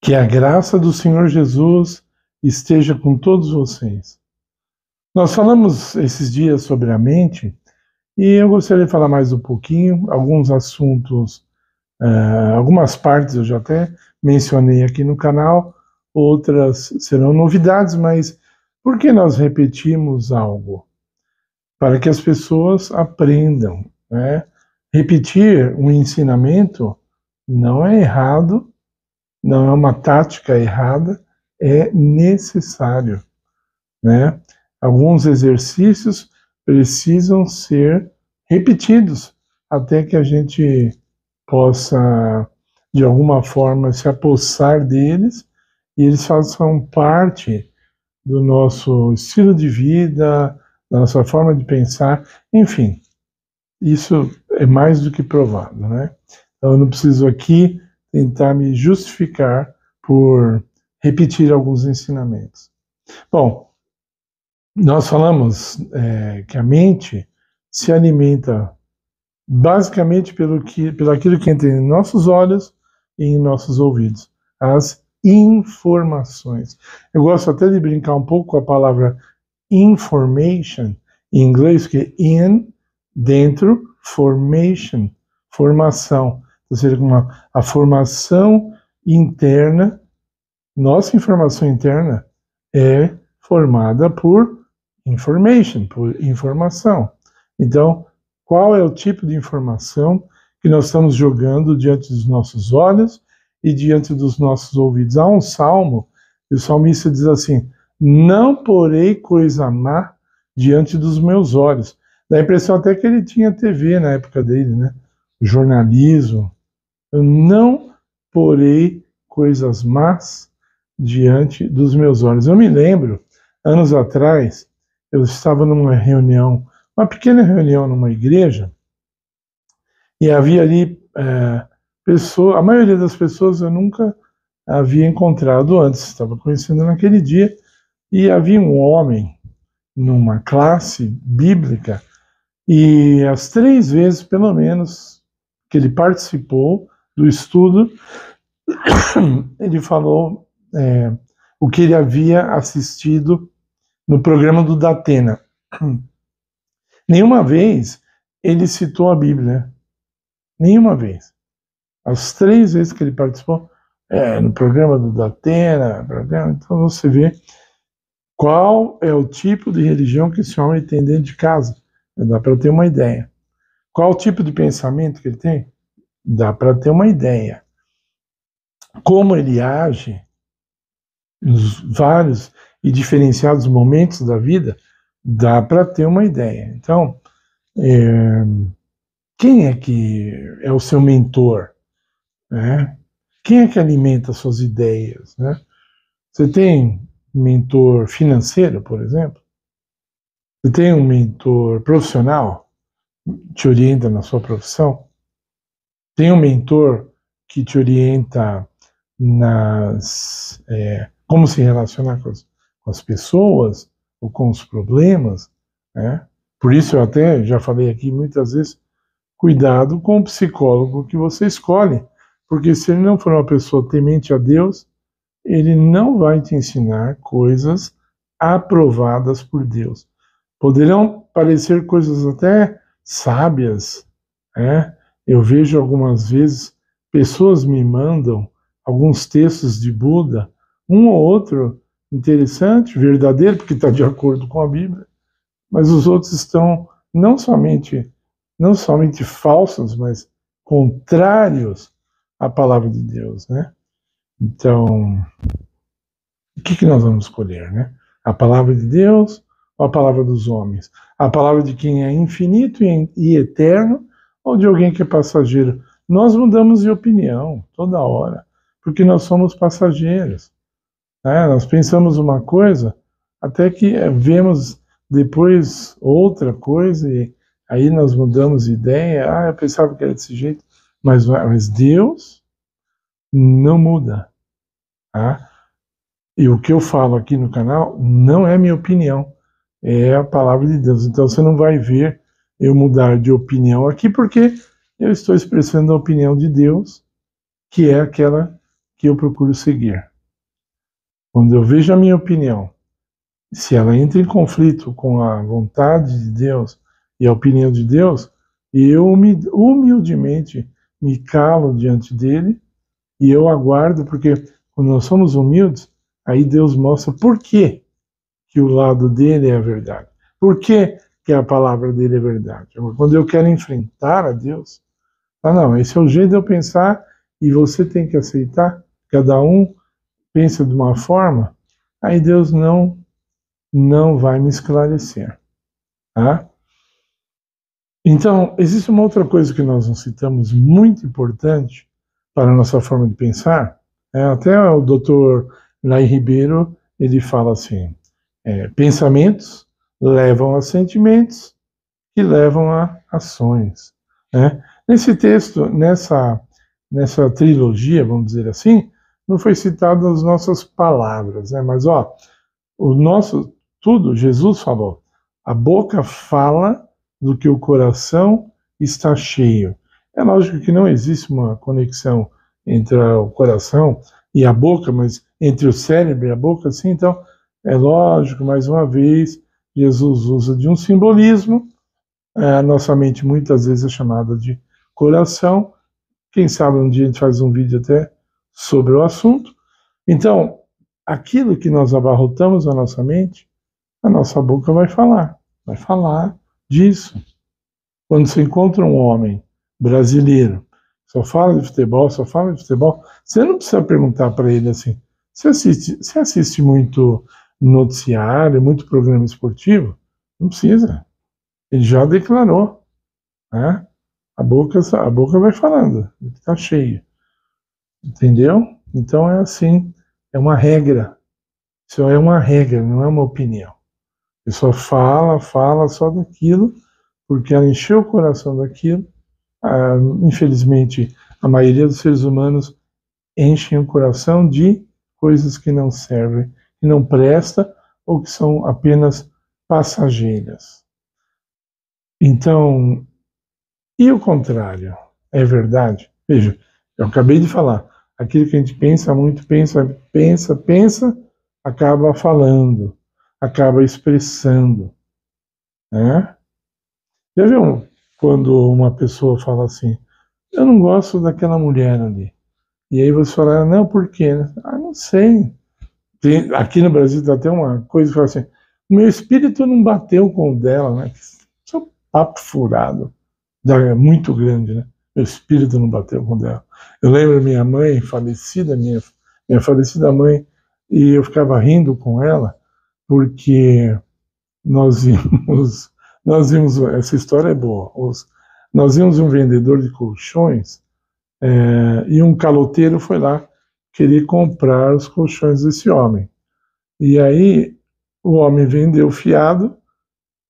Que a graça do Senhor Jesus esteja com todos vocês. Nós falamos esses dias sobre a mente e eu gostaria de falar mais um pouquinho, alguns assuntos, algumas partes eu já até mencionei aqui no canal, outras serão novidades, mas por que nós repetimos algo? Para que as pessoas aprendam, né? Repetir um ensinamento não é errado, não é uma tática errada, é necessário, né? Alguns exercícios precisam ser repetidos até que a gente possa, de alguma forma, se apossar deles e eles façam parte do nosso estilo de vida, da nossa forma de pensar, enfim, isso é mais do que provado, né? Então eu não preciso aqui tentar me justificar por repetir alguns ensinamentos. Bom, nós falamos que a mente se alimenta basicamente pelo aquilo que entra em nossos olhos e em nossos ouvidos, as informações. Eu gosto até de brincar um pouco com a palavra information, em inglês, que é in, dentro, formation, formação. Ou seja, a formação interna, nossa informação interna é formada por information, por informação. Então, qual é o tipo de informação que nós estamos jogando diante dos nossos olhos e diante dos nossos ouvidos? Há um salmo, e o salmista diz assim: não porei coisa má diante dos meus olhos. Dá a impressão até que ele tinha TV na época dele, né? Jornalismo. Eu não porei coisas más diante dos meus olhos. Eu me lembro, anos atrás, eu estava numa reunião, uma pequena reunião numa igreja, e havia ali a maioria das pessoas eu nunca havia encontrado antes, estava conhecendo naquele dia, e havia um homem numa classe bíblica, e as 3 vezes, pelo menos, que ele participou do estudo, ele falou o que ele havia assistido no programa do Datena. Nenhuma vez ele citou a Bíblia. Nenhuma vez. As 3 vezes que ele participou, no programa do Datena, então você vê qual é o tipo de religião que esse homem tem dentro de casa. Dá para ter uma ideia. Qual o tipo de pensamento que ele tem? Dá para ter uma ideia. Como ele age nos vários e diferenciados momentos da vida, dá para ter uma ideia. Então, quem é que é o seu mentor? Né? Quem é que alimenta suas ideias? Né? Você tem mentor financeiro, por exemplo? Você tem um mentor profissional que te orienta na sua profissão? Tem um mentor que te orienta como se relacionar com as pessoas ou com os problemas? Né? Por isso eu até já falei aqui muitas vezes, cuidado com o psicólogo que você escolhe, porque se ele não for uma pessoa temente a Deus, ele não vai te ensinar coisas aprovadas por Deus. Poderão parecer coisas até sábias, né? Eu vejo algumas vezes pessoas me mandam alguns textos de Buda, um ou outro interessante, verdadeiro, porque está de acordo com a Bíblia, mas os outros estão não somente falsos, mas contrários à palavra de Deus, né? Então, o que nós vamos escolher, né? A palavra de Deus ou a palavra dos homens? A palavra de quem é infinito e eterno ou de alguém que é passageiro? Nós mudamos de opinião toda hora, porque nós somos passageiros. Né? Nós pensamos uma coisa, até que vemos depois outra coisa, e aí nós mudamos de ideia. Eu pensava que era desse jeito, mas Deus não muda. Tá? E o que eu falo aqui no canal não é minha opinião, é a palavra de Deus. Então você não vai ver eu mudar de opinião aqui, porque eu estou expressando a opinião de Deus, que é aquela que eu procuro seguir. Quando eu vejo a minha opinião, se ela entra em conflito com a vontade de Deus e a opinião de Deus, eu humildemente me calo diante dele e eu aguardo, porque quando nós somos humildes, aí Deus mostra por que o lado dele é a verdade. Por que a palavra dele é verdade. Quando eu quero enfrentar a Deus, não, esse é o jeito de eu pensar e você tem que aceitar, cada um pensa de uma forma, aí Deus não vai me esclarecer. Tá? Então, existe uma outra coisa que nós não citamos, muito importante para a nossa forma de pensar, até o Dr. Lai Ribeiro, ele fala assim, pensamentos levam a sentimentos que levam a ações. Né? Nesse texto, nessa trilogia, vamos dizer assim, não foi citado as nossas palavras, né? Mas o nosso tudo, Jesus falou, a boca fala do que o coração está cheio. É lógico que não existe uma conexão entre o coração e a boca, mas entre o cérebro e a boca, sim. Então, é lógico, mais uma vez, Jesus usa de um simbolismo. A nossa mente muitas vezes é chamada de coração. Quem sabe um dia a gente faz um vídeo até sobre o assunto. Então, aquilo que nós abarrotamos na nossa mente, a nossa boca vai falar disso. Quando você encontra um homem brasileiro, só fala de futebol, você não precisa perguntar para ele assim, você assiste muito noticiário, muito programa esportivo? Não precisa. Ele já declarou, né? A boca vai falando, está cheio. Entendeu? Então é assim, é uma regra. Isso é uma regra, não é uma opinião. A pessoa fala só daquilo, porque ela encheu o coração daquilo. Infelizmente, a maioria dos seres humanos enchem o coração de coisas que não servem, que não prestam, ou que são apenas passageiras. Então, e o contrário? É verdade? Veja, eu acabei de falar, aquilo que a gente pensa muito, pensa, acaba falando, acaba expressando. Né? Já viu quando uma pessoa fala assim, eu não gosto daquela mulher ali. E aí você fala, não, por quê? Não sei. Aqui no Brasil tem até uma coisa que fala assim, o meu espírito não bateu com o dela, né? Isso é um papo furado, muito grande, né? Meu espírito não bateu com o dela. Eu lembro minha mãe falecida, minha falecida mãe, e eu ficava rindo com ela, porque nós vimos, essa história é boa, nós vimos um vendedor de colchões, e um caloteiro foi lá querer comprar os colchões desse homem. E aí o homem vendeu fiado,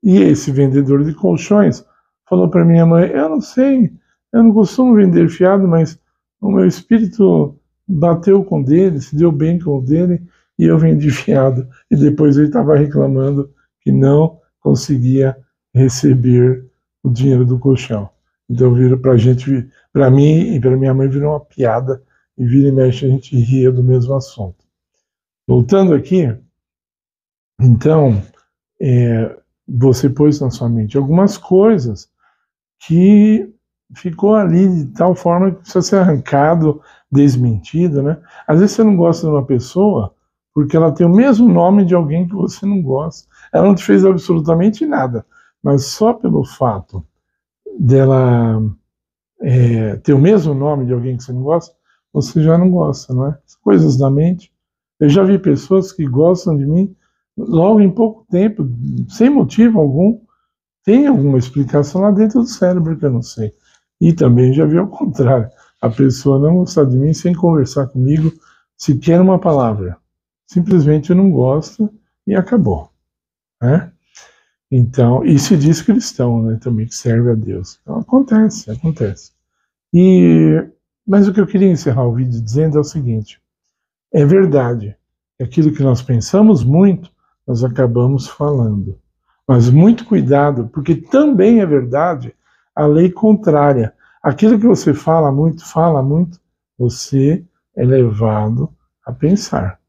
e esse vendedor de colchões falou para minha mãe, eu não sei, eu não costumo vender fiado, mas o meu espírito bateu com o dele, se deu bem com o dele, e eu vendi fiado. E depois ele estava reclamando que não conseguia receber o dinheiro do colchão. Então virou para mim e para minha mãe virou uma piada, e vira e mexe a gente ria do mesmo assunto. Voltando aqui, então, você pôs na sua mente algumas coisas que ficou ali de tal forma que precisa ser arrancado, desmentido, né? Às vezes você não gosta de uma pessoa porque ela tem o mesmo nome de alguém que você não gosta. Ela não te fez absolutamente nada, mas só pelo fato dela ter o mesmo nome de alguém que você não gosta, você já não gosta, não é? Coisas da mente. Eu já vi pessoas que gostam de mim logo em pouco tempo, sem motivo algum. Tem alguma explicação lá dentro do cérebro que eu não sei. E também já vi ao contrário. A pessoa não gostar de mim sem conversar comigo sequer uma palavra. Simplesmente não gosta e acabou. Né? Então, e se diz cristão, né, também, que serve a Deus. Então, acontece. Mas o que eu queria encerrar o vídeo dizendo é o seguinte, é verdade, aquilo que nós pensamos muito, nós acabamos falando. Mas muito cuidado, porque também é verdade a lei contrária. Aquilo que você fala muito, você é levado a pensar.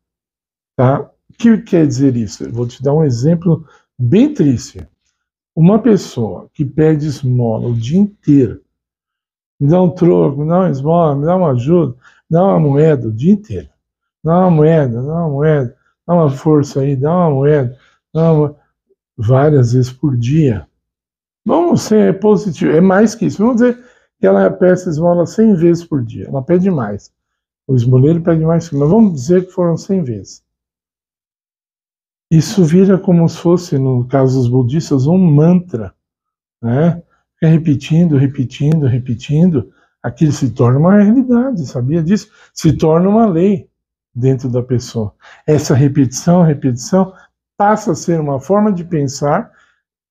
Tá? O que quer dizer isso? Eu vou te dar um exemplo bem triste. Uma pessoa que pede esmola o dia inteiro, me dá um troco, me dá uma esmola, me dá uma ajuda, me dá uma moeda o dia inteiro. Dá uma moeda, dá uma moeda, dá uma força aí, dá uma moeda, várias vezes por dia. Vamos ser positivo, é mais que isso. Vamos dizer que ela peça esmola 100 vezes por dia, ela pede mais. O esmoleiro pede mais, mas vamos dizer que foram 100 vezes. Isso vira como se fosse, no caso dos budistas, um mantra, né? Fica repetindo, repetindo, repetindo, aquilo se torna uma realidade, sabia disso? Se torna uma lei dentro da pessoa. Essa repetição, repetição, passa a ser uma forma de pensar.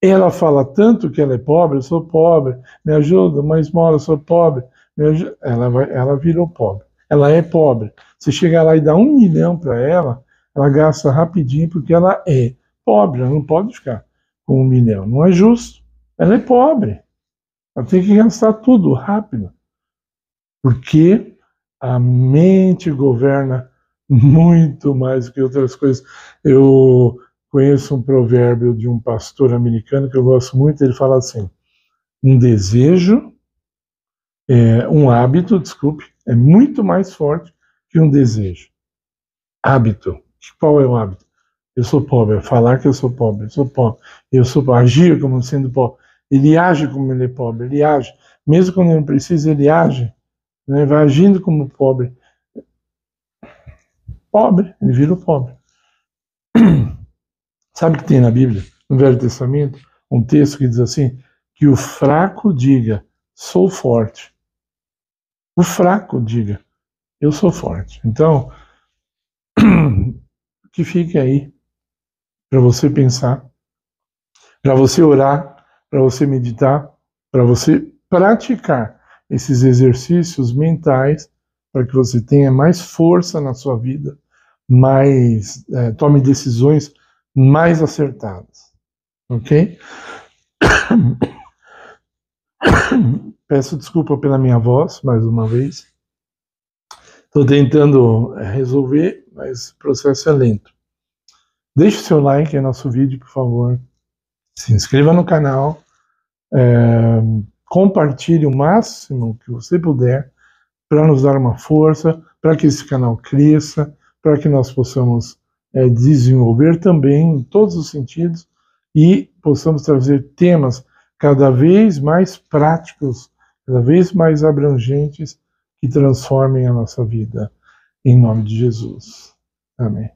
Ela fala tanto que ela é pobre, eu sou pobre, me ajuda, uma esmola, eu sou pobre, me ajuda. Ela virou pobre. Ela é pobre. Você chega lá e dá 1 milhão para ela gasta rapidinho porque ela é pobre, ela não pode ficar com 1 milhão. Não é justo. Ela é pobre. Ela tem que gastar tudo rápido. Porque a mente governa muito mais do que outras coisas. Eu conheço um provérbio de um pastor americano que eu gosto muito, ele fala assim: um desejo, um hábito, desculpe, é muito mais forte que um desejo. Hábito. Qual é o hábito? Eu sou pobre, falar que eu sou pobre, eu sou pobre, agir como sendo pobre. Ele age como ele é pobre, ele age. Mesmo quando ele não precisa, ele age, né? Vai agindo como pobre. Pobre, ele vira o pobre. Sabe o que tem na Bíblia, no Velho Testamento? Um texto que diz assim, que o fraco diga, sou forte. O fraco diga, eu sou forte. Então, que fique aí para você pensar, para você orar, para você meditar, para você praticar esses exercícios mentais, para que você tenha mais força na sua vida, tome decisões mais acertadas, ok? Peço desculpa pela minha voz, mais uma vez. Estou tentando resolver, mas o processo é lento. Deixe o seu like em nosso vídeo, por favor. Se inscreva no canal. Compartilhe o máximo que você puder para nos dar uma força, para que esse canal cresça, para que nós possamos desenvolver também em todos os sentidos e possamos trazer temas cada vez mais práticos, cada vez mais abrangentes, que transformem a nossa vida. Em nome de Jesus. Amém.